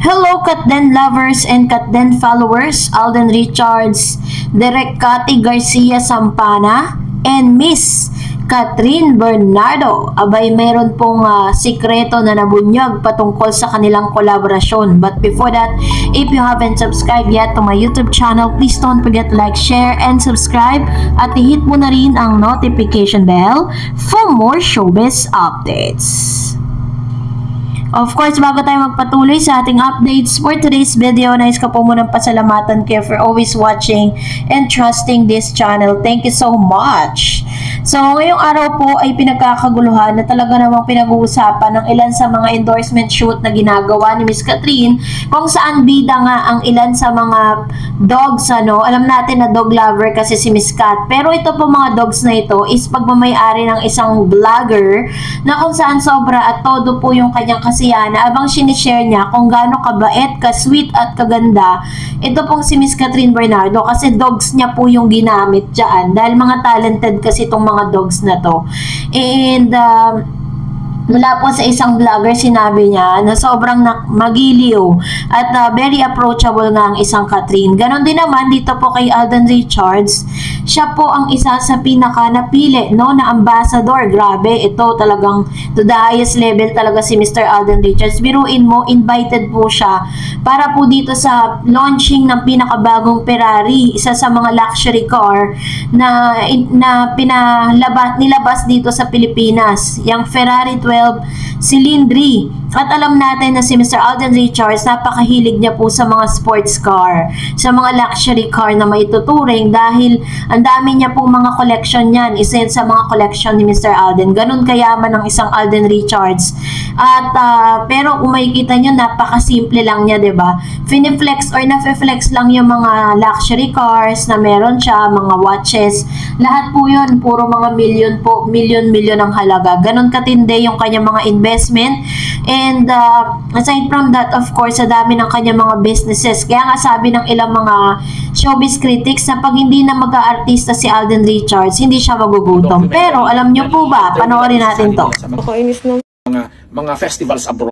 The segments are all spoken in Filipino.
Hello, Katden lovers and Katden followers, Alden Richards, Direk Cathy Garcia Sampana, and Miss Catherine Bernardo. Abay, mayroon pong sikreto na nabunyag patungkol sa kanilang kolaborasyon. But before that, if you haven't subscribed yet to my YouTube channel, please don't forget to like, share, and subscribe. At i-hit mo na rin ang notification bell for more showbiz updates. Of course, bago tayo magpatuloy sa ating updates for today's video, nais ko po munang pasalamatan kayo for always watching and trusting this channel. Thank you so much! So, ngayong araw po ay pinagkakaguluhan na talaga namang pinag-uusapan ng ilan sa mga endorsement shoot na ginagawa ni Miss Catherine, kung saan bida nga ang ilan sa mga dogs, alam natin na dog lover kasi si Miss Cat. Pero ito po mga dogs na ito is pagmamayari ng isang vlogger na kung saan sobra at todo po yung kanyang kasiyahan na abang sinishare niya kung gaano kabait, ka-sweet at kaganda. Ito pong si Miss Catherine Bernardo kasi dogs niya po yung ginamit dyan dahil mga talented kasi itong mga dogs na to. And mula po sa isang vlogger, sinabi niya na sobrang magiliw at very approachable nga ang isang Catherine. Ganon din naman dito po kay Alden Richards. Siya po ang isa sa pinaka napili na ambassador. Grabe, ito talagang to the highest level talaga si Mr. Alden Richards. Biruin mo, invited po siya para po dito sa launching ng pinakabagong Ferrari, isa sa mga luxury car na nilabas dito sa Pilipinas, yung Ferrari 12 Cylindri. At alam natin na si Mr. Alden Richards, napakahilig niya po sa mga sports car, sa mga luxury car na maituturing dahil ang dami niya pong mga collection niyan. Isa yan sa mga collection ni Mr. Alden. Ganun kayaman ng isang Alden Richards. At pero kung makikita niyo, napakasimple lang niya, 'di ba? Finiflex or nafe-flex lang yung mga luxury cars na meron siya, mga watches. Lahat po 'yun, puro mga milyon po, milyon ang halaga. Ganun katindi yung kanyang mga investment. And aside from that, of course, sa dami ng kanyang mga businesses. Kaya nga sabi ng ilang mga showbiz critics na pag hindi na mag-aartista si Alden Richards, hindi siya magugutom. Pero alam niyo po ba, panoorin natin to. Mga festivals abroad.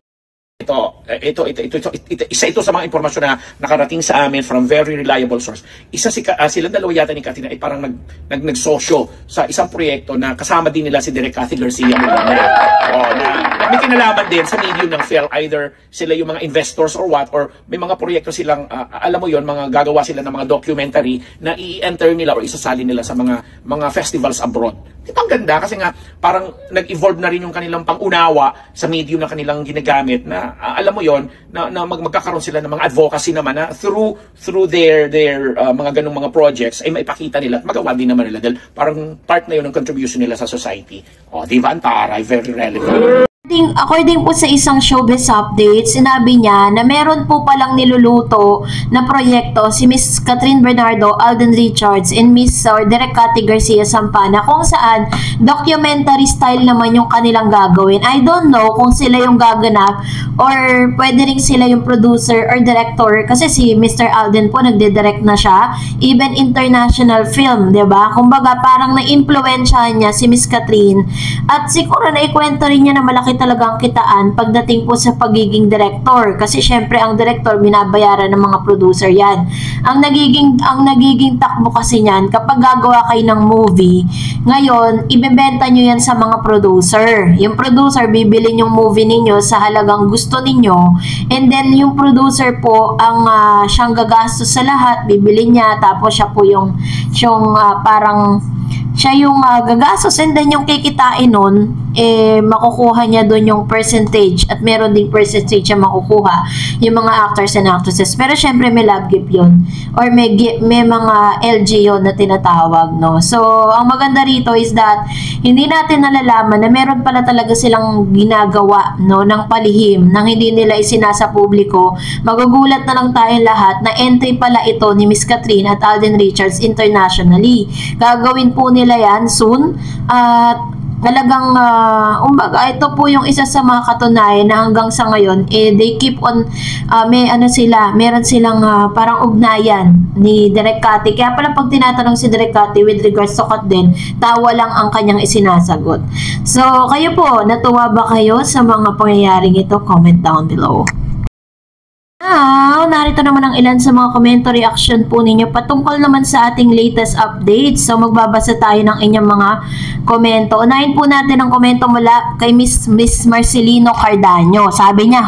Isa ito sa mga impormasyon na nakarating sa amin from very reliable source. Silang dalawa yata ni Katina ay parang nagsosyo sa isang proyekto na kasama din nila si Direk Cathy Garcia na may kinalaman din sa medium ng film. Either sila yung mga investors or what, or may mga proyekto silang, alam mo yon, mga gagawa sila ng mga documentary na i-enter nila or isasali nila sa mga festivals abroad. Ang ganda kasi nga parang nag-evolve na rin yung kanilang pangunawa sa medium na kanilang ginagamit na alam mo yon na magkakaroon sila ng mga advocacy naman na through their mga ganung mga projects ay maipakita nila at magawa din naman nila dahil parang part na yun ng contribution nila sa society. Diba, Antara, very relevant. According po sa isang showbiz update, sinabi niya na meron po palang niluluto na proyekto si Miss Catherine Bernardo, Alden Richards, and Miss Direk Cathy Garcia Sampana kung saan documentary style naman yung kanilang gagawin. I don't know kung sila yung gaganap or pwede rin sila yung producer or director kasi si Mr. Alden po nagde-direct na siya, even international film, diba? Kumbaga parang na-influensyahan niya si Miss Catherine at siguro na-ikwento rin niya na malaki talagang kitaan pagdating po sa pagiging director kasi syempre ang director binabayaran ng mga producer yan. Ang nagiging takbo kasi niyan kapag gagawa kayo ng movie, ngayon ibebenta nyo yan sa mga producer. Yung producer bibili yung movie ninyo sa halagang gusto ninyo, and then yung producer po ang siyang gagastos sa lahat, bibili niya, tapos siya po yung parang siya yung gagastos, and then yung kikitain nun, makukuha niya doon yung percentage at meron ding percentage siya makukuha yung mga actors and actresses. Pero syempre may love gift yun or may mga LG yun na tinatawag, no? So, ang maganda rito is that hindi natin nalalaman na meron pala talaga silang ginagawa, no, ng palihim nang hindi nila isinasa publiko. Magugulat na lang tayong lahat na entry pala ito ni Miss Catherine at Alden Richards internationally. Gagawin po nila yan soon at talagang umbaga ito po yung isa sa mga katunayan na hanggang sa ngayon they keep on meron silang parang ugnayan ni Direk Cathy. Kaya pala pag tinatanong si Direk Cathy with regards to Katden, tawa lang ang kanyang isinasagot. So kayo po, natuwa ba kayo sa mga pangyayaring ito? Comment down below. narito naman ang ilan sa mga komento reaction po ninyo patungkol naman sa ating latest updates. So magbabasa tayo ng inyong mga komento. Unahin po natin ang komento mula kay Miss Marcelino Cardaño. Sabi niya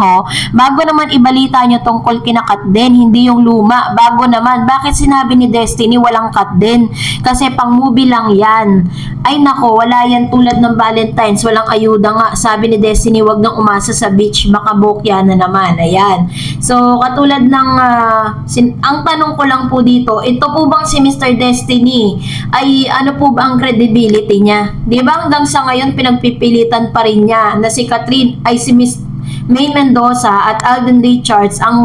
bago naman ibalita nyo tungkol kina Kat din, hindi yung luma. Bago naman, bakit sinabi ni Destiny walang Kat din? Kasi pang movie lang yan. Ay nako, wala yan tulad ng Valentine's, walang ayuda nga. Sabi ni Destiny, wag nang umasa sa beach, baka bokya na naman. Ayan. So, katulad ng, ang tanong ko lang po dito, ito po bang si Mr. Destiny, ay ano po ba ang credibility niya? Di ba hanggang sa ngayon, pinagpipilitan pa rin niya na si Catherine, ay si Miss May Mendoza at Alden Richards ang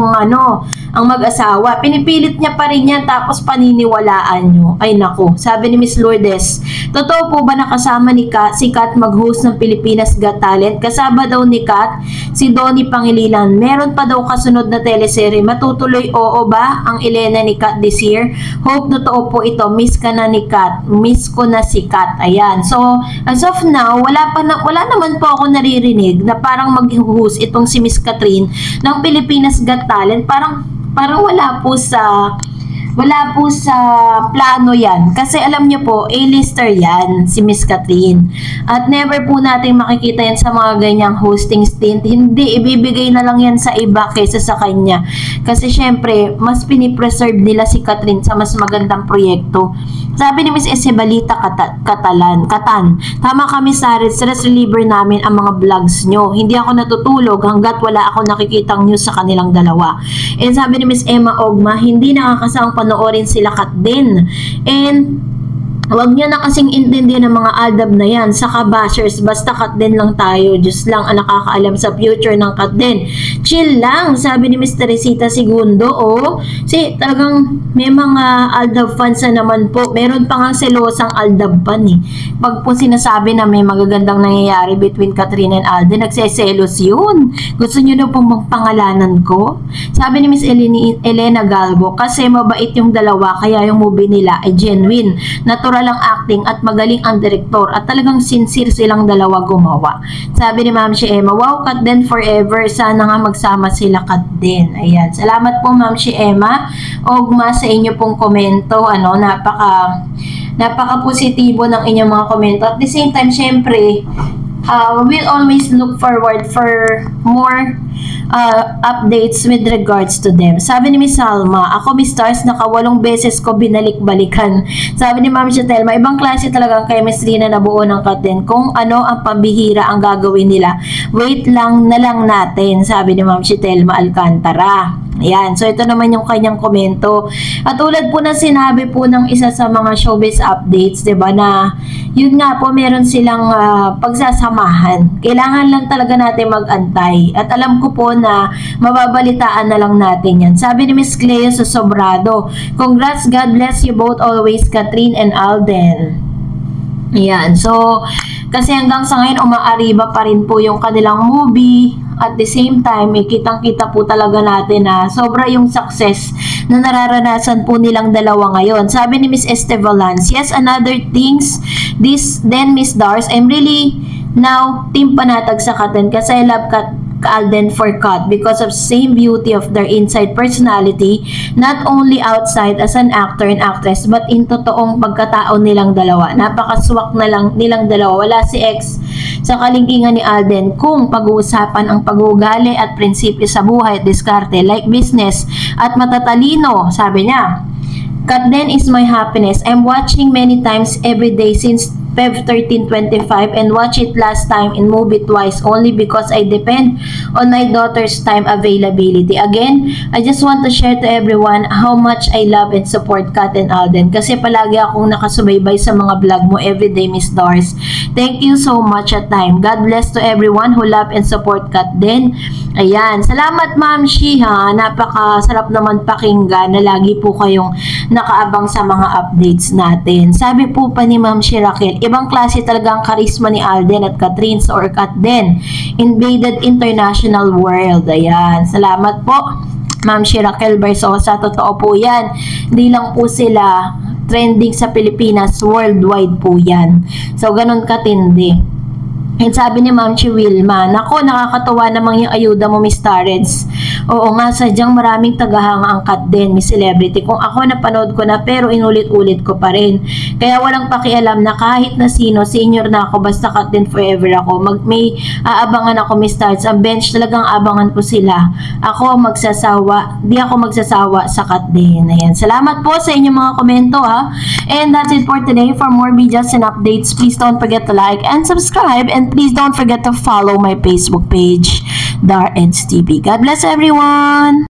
mag-asawa. Pinipilit niya pa rin yan tapos paniniwalaan nyo. Ay nako, sabi ni Miss Lourdes, totoo po ba nakasama ni si Kat mag-host ng Pilipinas Got Talent? Kasama daw ni Kat si Donnie Pangilinan. Meron pa daw kasunod na teleserye. Matutuloy oo ba ang Elena ni Kat this year? Hope totoo po ito. Miss ka na ni Kat. Miss ko na si Kat. Ayan. So, as of now, wala naman po ako naririnig na parang mag-host itong si Miss Catherine ng Pilipinas Got Talent. Parang wala po sa plano yan. Kasi alam nyo po, A-lister yan, si Miss Catherine. At never po natin makikita yan sa mga ganyang hosting stint. Hindi, ibibigay na lang yan sa iba kaysa sa kanya. Kasi syempre, mas pinipreserve nila si Catherine sa mas magandang proyekto. Sabi ni Miss Esebalita Katan, tama kami sa stress reliever namin ang mga vlogs nyo. Hindi ako natutulog hanggat wala ako nakikitang news sa kanilang dalawa. And sabi ni Miss Emma Ogma, hindi nakakasawang panoorin sila Kat din. And huwag nyo na kasing intindihan ng mga aldab na yan. Saka bashers, basta Kat din lang tayo. Diyos lang ang nakakaalam sa future ng Kat din. Chill lang, sabi ni Miss Teresita Segundo. Talagang may mga aldab fans na naman po. Meron pa nga selosang aldab fan Pag po sinasabi na may magagandang nangyayari between Catherine and Alden, nagseselos yun. Gusto nyo na pong magpangalanan ko? Sabi ni Miss Elena Galgo, kasi mabait yung dalawa, kaya yung movie nila ay genuine. Natural lang acting at magaling ang direktor at talagang sincere silang dalawa gumawa. Sabi ni Ma'am Emma, wow, Kat din forever. Sana nga magsama sila Kat din. Ayan. Salamat po Ma'am Emma Ogma sa inyo pong komento. Napaka positibo ng inyong mga komento. At the same time, syempre, we'll always look forward for more updates with regards to them. Sabi ni Miss Salma, ako Miss Stars, naka-8 beses ko binalik-balikan. Sabi ni Ma'am Telma, ibang klase talaga ang chemistry na nabuo ng Kat din. Kung ano ang pambihira ang gagawin nila, wait lang na lang natin. Sabi ni Ma'am Telma Alcantara. Ayan, so ito naman yung kanyang komento. At tulad po na sinabi po ng isa sa mga showbiz updates, diba, na yun nga po, meron silang pagsasamahan. Kailangan lang talaga natin mag-antay. At alam ko po na mababalitaan na lang natin yan. Sabi ni Miss Cleo Sobrado, congrats, God bless you both always, Catherine and Alden. Ayan, so kasi hanggang sa ngayon umaariba pa rin po yung kanilang movie. At the same time, kitang-kita po talaga natin na sobra yung success na nararanasan po nilang dalawa ngayon. Sabi ni Miss Estevalans, yes, another things, then Miss Dars, I'm really now team panatag sa Kat din kasi I love Alden for Kat because of same beauty of their inside personality, not only outside as an actor and actress, but in totoong pagkatao nilang dalawa. Napakaswak na lang nilang dalawa. Wala si ex sa kalingkingan ni Alden kung pag-uusapan ang pag-uugali at prinsipyo sa buhay at diskarte like business at matatalino. Sabi niya, Kat din is my happiness. I'm watching many times every day since Feb 13-25 and watch it last time in movie twice only because I depend on my daughter's time availability. Again, I just want to share to everyone how much I love and support Kat and Alden kasi palagi akong nakasubaybay sa mga vlog mo everyday, Miss Dars. Thank you so much at time. God bless to everyone who love and support Kat din. Ayan. Salamat Ma'am Shiha. Napakasarap naman pakinggan na lagi po kayong nakaabang sa mga updates natin. Sabi po pa ni Ma'am Shirakel, ibang klase talaga ang karisma ni Alden at Catherine or Kat din. Invaded international world. Ayan. Salamat po Ma'am Shirakel Bersosa. Totoo po yan. Hindi lang po sila trending sa Pilipinas, worldwide po yan. So, ganun katindi. And sabi ni Ma'am Chi Wilma, nako, nakakatawa namang yung ayuda mo, Miss Tarets. Oo nga, sadyang maraming tagahanga ang cut din, Miss Celebrity. Kung ako napanood ko na pero inulit-ulit ko pa rin. Kaya walang pakialam na kahit na sino, senior na ako, basta cut din forever ako. May aabangan ako, Miss Tarets. Ang bench talagang abangan ko sila. Di ako magsasawa sa cut din. Ayan. Salamat po sa inyong mga komento, ha. And that's it for today. For more videos and updates, please don't forget to like and subscribe, and please don't forget to follow my Facebook page, Dar Eds TV. God bless everyone!